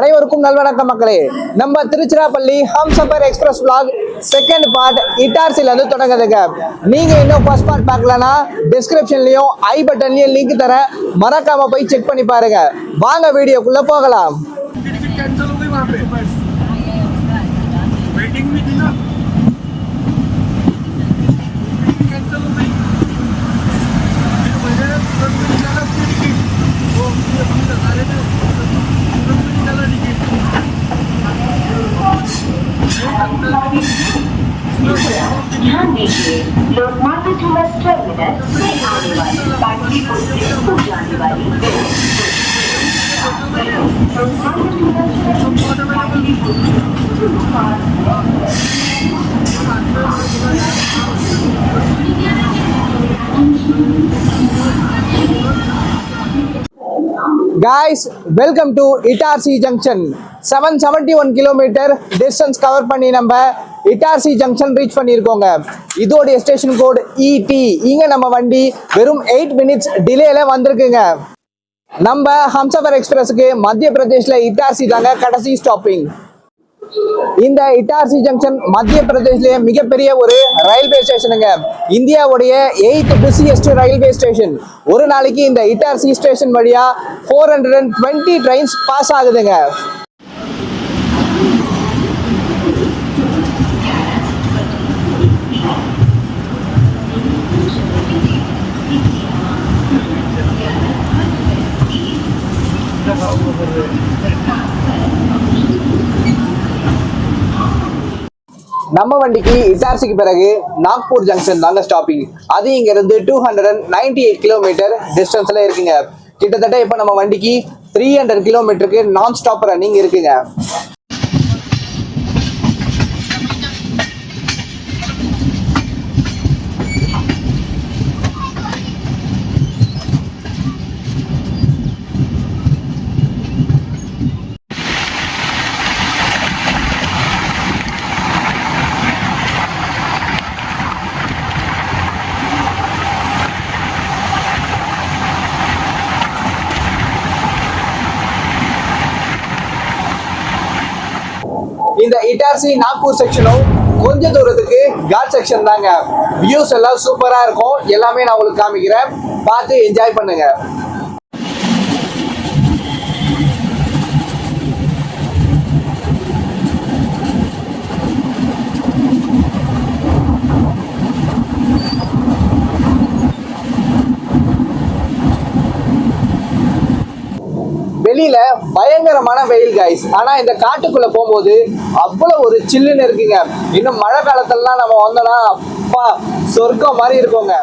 அனைவருக்கும் நல்வணக்கம் மக்களே. நம்ம Tiruchirappalli Humsafar express vlog second part இட்டார்சில இருந்து தொடங்குதுங்க. நீங்க இன்னும் ஃபர்ஸ்ட் பார்ட் பார்க்கலனா டிஸ்கிரிப்ஷன்லயும் ஐ பட்டன்லயும் லிங்க் தரேன், மறக்காம போய் செக் பண்ணி பாருங்க. வாங்க வீடியோக்குள்ள போகலாம். ध्यान दीजिए, लोकमान्य तिलक टर्मिनस से आने वाली पाटलिपुत्र को जाने वाली Lokmanya Tilak Guys, welcome to Itarsi Junction. 771 kilometer distance cover பண்ணி நம்ம இட்டார்சி ஜங்ஷன் ரீச் பண்ணியிருக்கோங்க. இதோடைய ஸ்டேஷன் கோட் ET. இங்க நம்ம வண்டி வெறும் 8 minutes டிலேல வந்திருக்குங்க. நம்ம ஹம்சஃபர் எக்ஸ்பிரஸுக்கு மத்திய பிரதேஷ்ல இட்டார்சி தாங்க கடைசி ஸ்டாப்பிங். இந்த இட்டார்சி ஜங்ஷன் மத்திய பிரதேஷ்லயே மிகப்பெரிய ஒரு ரயில்வே ஸ்டேஷனுங்க. இந்தியாவுடைய 8th busiest ரயில்வே ஸ்டேஷன். ஒரு நாளைக்கு இந்த இட்டார்சி ஸ்டேஷன் வழியா 420 ட்ரெயின்ஸ் பாஸ் ஆகுதுங்க. நம்ம வண்டிக்கு இட்டார்சிக்கு பிறகு நாக்பூர் ஜங்ஷன் தாங்க ஸ்டாப்பிங். அது இங்க இருந்து 298 கிலோமீட்டர் டிஸ்டன்ஸ்ல இருக்குங்க. கிட்டத்தட்ட இப்ப நம்ம வண்டிக்கு 300 கிலோமீட்டருக்கு நான் ஸ்டாப் ரன்னிங் இருக்குங்க. இந்த இட்டார்சி நாக்பூர் செக்ஷனும் கொஞ்ச தூரத்துக்கு காட் செக்ஷன் தாங்க. வியூஸ் எல்லாம் சூப்பரா இருக்கும். எல்லாமே நான் உங்களுக்கு காமிக்கிறேன், பார்த்து என்ஜாய் பண்ணுங்க. வெளியில பயங்கரமான வெயில் கைஸ், ஆனா இந்த காட்டுக்குள்ள போகும்போது அவ்வளவு ஒரு சில்லுன்னு இருக்குங்க. இன்னும் மழை காலத்துலலாம் நம்ம வந்தோம்னா அப்பா சொர்க்கம் மாதிரி இருக்குங்க.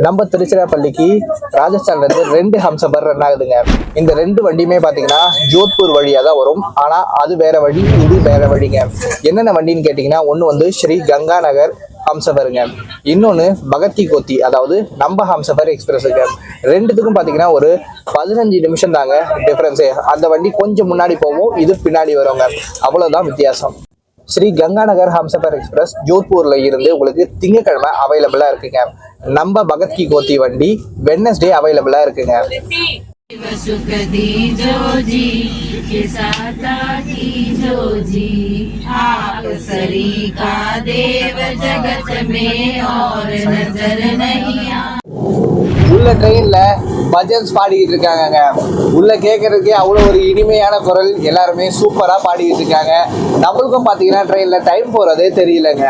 நம்ம திருச்சிராப்பள்ளிக்கு ராஜஸ்தான்ல இருந்து 2 ஹம்சஃபர் ரன் ஆகுதுங்க. இந்த 2 வண்டியுமே பாத்தீங்கன்னா ஜோத்பூர் வழியா தான் வரும். ஆனா அது வேற வழி, இது வேற வழிங்க. என்னென்ன வண்டின்னு கேட்டீங்கன்னா, ஒண்ணு வந்து ஸ்ரீ கங்கா நகர் ஹம்சஃபருங்க, இன்னொன்னு பகத் கி கோத்தி, அதாவது நம்ம ஹம்சஃபர் எக்ஸ்பிரஸுங்க. ரெண்டுத்துக்கும் பாத்தீங்கன்னா ஒரு 15 நிமிஷம் தாங்க டிஃபரன்ஸே. அந்த வண்டி கொஞ்சம் முன்னாடி போகும், இது பின்னாடி வருங்க, அவ்வளவுதான் வித்தியாசம். ஸ்ரீ கங்கா நகர் ஹம்சஃபர் எக்ஸ்பிரஸ் ஜோத்பூர்ல இருந்து உங்களுக்கு திங்கட்கிழமை அவைலபிளா இருக்குங்க. நம்ம பகத் கி கோத்தி வண்டி வெட்னஸ்டே அவைலபிளா இருக்குங்க. உள்ள ட்ரெயின்ல பஜன்ஸ் பாடிக்கிட்டு இருக்காங்க. உள்ள கேட்கறதுக்கே அவ்வளோ ஒரு இனிமையான குரல், எல்லாருமே சூப்பரா பாடிக்கிட்டு இருக்காங்க. நம்மளுக்கும் பாத்தீங்கன்னா ட்ரெயின்ல டைம் போறதே தெரியலங்க.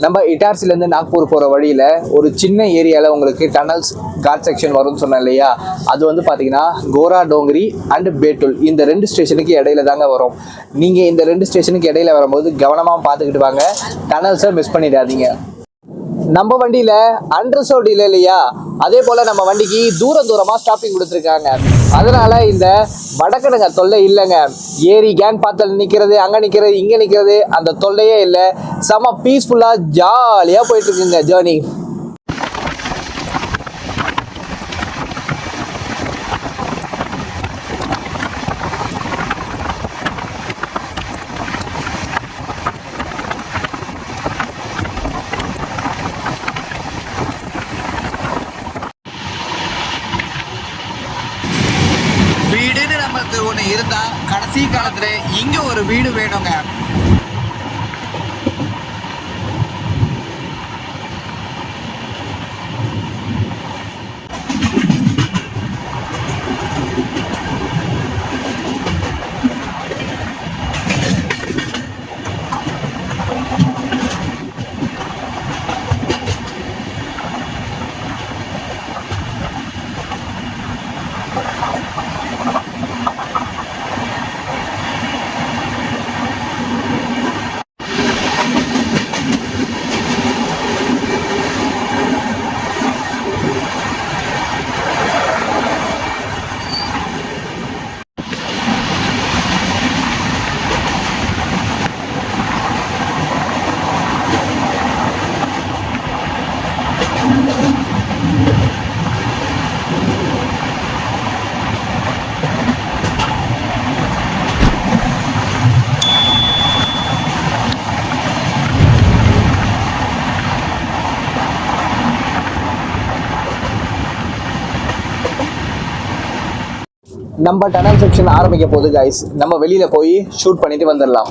நம்ம இட்டார்சிலேருந்து நாக்பூர் போகிற வழியில் ஒரு சின்ன ஏரியாவில் உங்களுக்கு டனல்ஸ் காட் செக்ஷன் வரும்னு சொன்னேன் இல்லையா, அது வந்து பார்த்தீங்கன்னா கோரா டோங்கரி அண்ட் பேட்டுல் இந்த 2 ஸ்டேஷனுக்கு இடையில தாங்க வரும். நீங்கள் இந்த 2 ஸ்டேஷனுக்கு இடையில வரும்போது கவனமாக பார்த்துக்கிட்டு வாங்க, டனல்ஸை மிஸ் பண்ணிடாதீங்க. நம்ம வண்டியில அன்ரிசர்வ்டு இல்லை இல்லையா, அதே போல நம்ம வண்டிக்கு தூரமா ஸ்டாப்பிங் கொடுத்துருக்காங்க. அதனால இந்த வடக்கணுங்க தொல்லை இல்லைங்க. ஏரி கேங் பாத்தல் நிக்கிறது, அங்க நிக்கிறது, இங்க நிக்கிறது, அந்த தொல்லையே இல்லை. செம பீஸ்ஃபுல்லா ஜாலியா போயிட்டு இருக்குங்க ஜேர்னி. வீடுன்னு நமக்கு ஒன்று இருந்தா கடைசி காலத்துல இங்க ஒரு வீடு வேணுங்க. நம்ம டனல் செக்ஷன் ஆரம்பிக்க போகுது கைஸ். நம்ம வெளியில போய் ஷூட் பண்ணிட்டு வந்துடலாம்.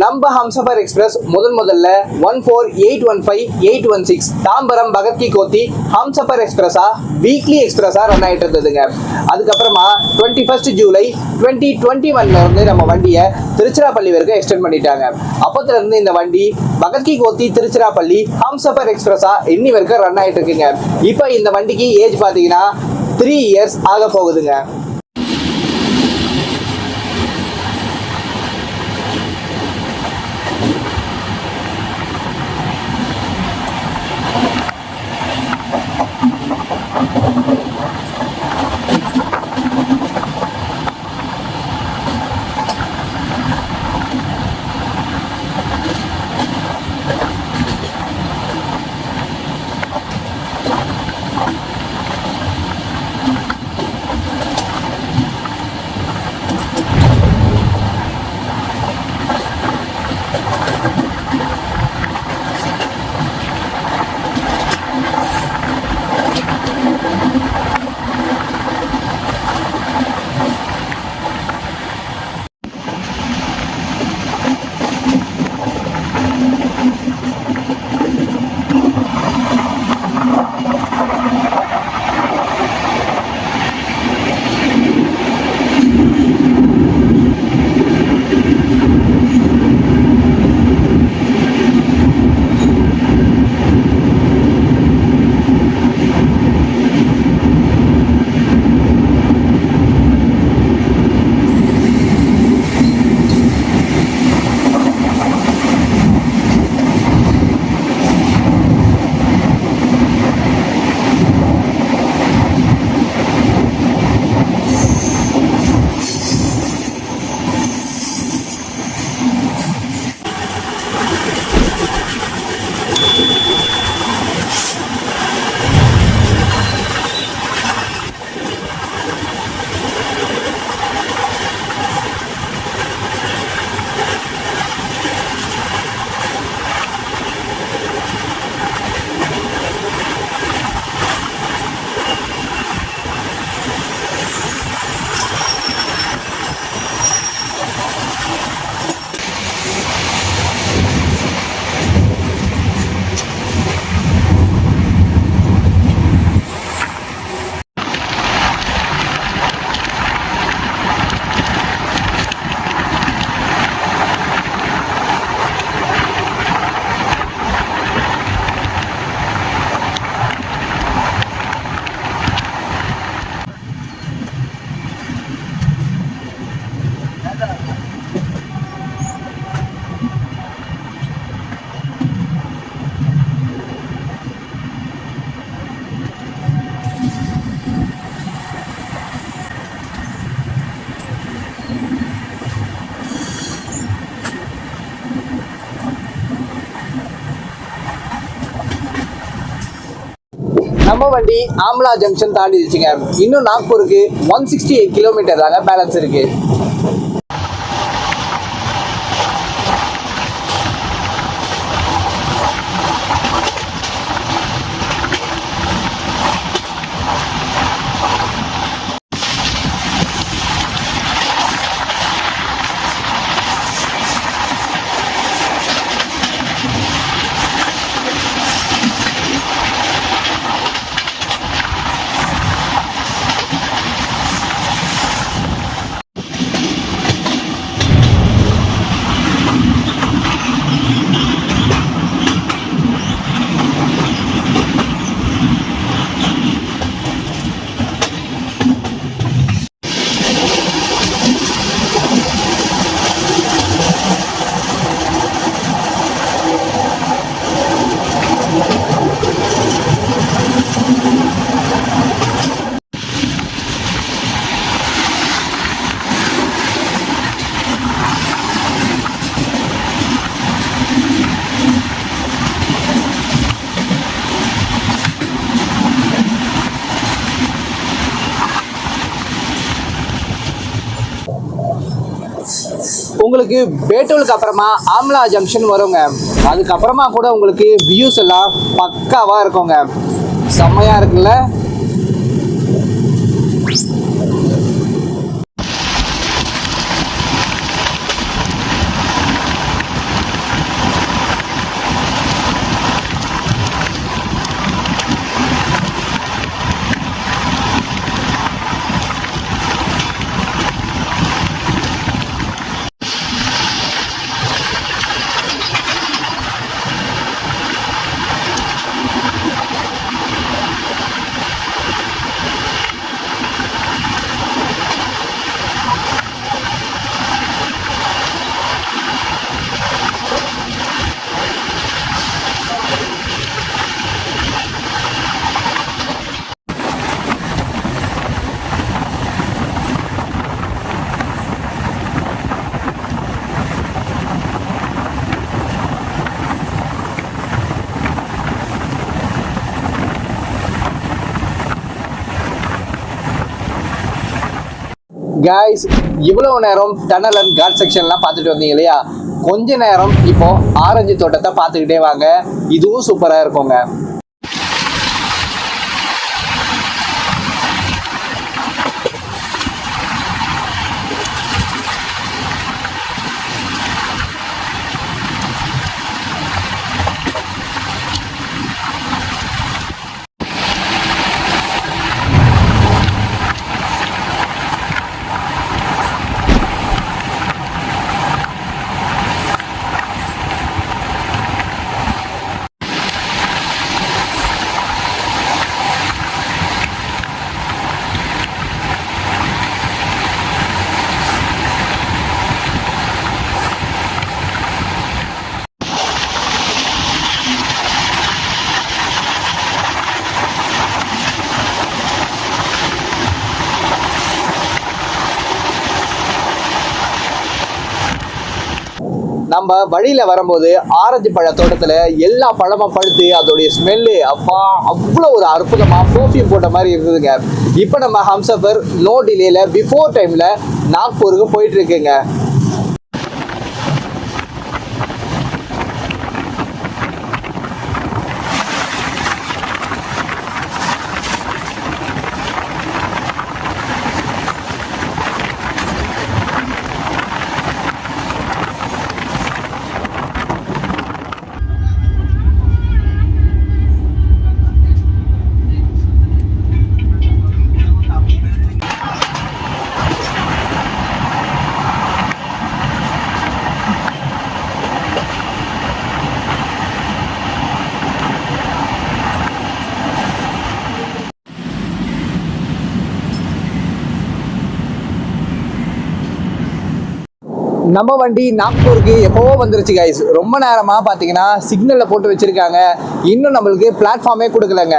நம்ம ஹம்சஃபர் எக்ஸ்பிரஸ் முதல்ல 14815816 தாம்பரம் பகத் கி கோத்தி ஹம்சஃபர் எக்ஸ்பிரஸா வீக்லி எக்ஸ்பிரஸா ரன் ஆயிட்டு இருந்ததுங்க. அதுக்கப்புறமா 21 ஜூலை 2021 வந்து நம்ம வண்டியை திருச்சிராப்பள்ளி வரைக்கும் எக்ஸ்டெண்ட் பண்ணிட்டாங்க. அப்பத்துல இருந்து இந்த வண்டி பகத் கி கோத்தி திருச்சிராப்பள்ளி ஹம்சஃபர் எக்ஸ்பிரஸா இன்னி வரைக்கும் ரன் ஆயிட்டு இருக்குங்க. இப்போ இந்த வண்டிக்கு ஏஜ் பாத்தீங்கன்னா 3 இயர்ஸ் ஆக போகுதுங்க. நம்ம வண்டி ஆம்லா ஜங்ஷன் தாண்டிடுச்சுங்க. இன்னும் நாக்பூருக்கு 168 கிலோமீட்டர் தாங்க பேலன்ஸ் இருக்கு. உங்களுக்கு பேட்டூலுக்கு அப்புறமா ஆம்லா ஜங்ஷன் வருங்க. அதுக்கப்புறமா கூட உங்களுக்கு வியூஸ் எல்லாம் பக்காவா இருக்குங்க. செம்மையா இருக்குல்ல. கைஸ், இவ்வளவு நேரம் டனல் அண்ட் காட் செக்ஷன்லாம் பார்த்துட்டு வந்தீங்க இல்லையா? கொஞ்ச நேரம் இப்போ ஆரஞ்சு தோட்டத்தை பார்த்துக்கிட்டே வாங்க, இதுவும் சூப்பரா இருக்குங்க. நம்ம வழியில வரும்போது ஆரஞ்சு பழ தோட்டத்துல எல்லா பழமும் பழுத்து அதோடைய ஸ்மெல்லு அப்பா அவ்வளோ ஒரு அற்புதமா பர்ஃப்யூம் போட்ட மாதிரி இருந்ததுங்க. இப்போ நம்ம ஹம்சஃபர் நோ டிலேல பிஃபோர் டைம்ல நாக்பூருக்கு போயிட்டு இருக்குங்க. நம்ம வண்டி நாக்பூருக்கு எப்போவோ வந்துருச்சு கைஸ். ரொம்ப நேரமா பார்த்தீங்கன்னா சிக்னல்ல போட்டு வச்சிருக்காங்க, இன்னும் நம்மளுக்கு பிளாட்ஃபார்மே கொடுக்கலங்க.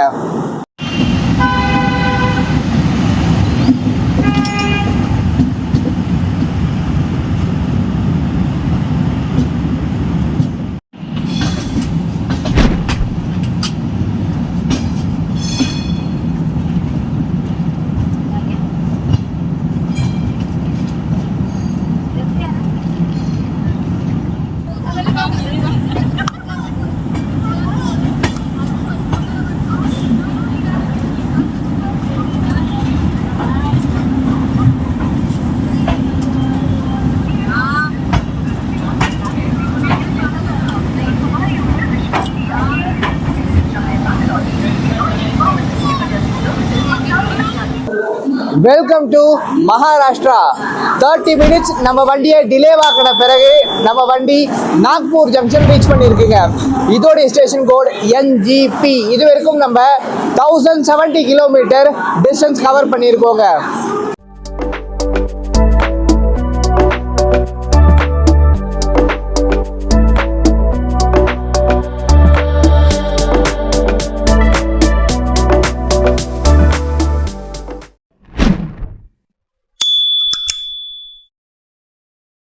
Welcome to Maharashtra. 30 மினிட்ஸ் நம்ம வண்டியை டிலே ஆக்கின பிறகு நம்ம வண்டி நாக்பூர் ஜங்ஷன் ரீச் பண்ணியிருக்குங்க. இதோடைய ஸ்டேஷன் கோட் NGP. இது வரைக்கும் நம்ம 1070 கிலோமீட்டர் டிஸ்டன்ஸ் கவர் பண்ணியிருக்கோங்க.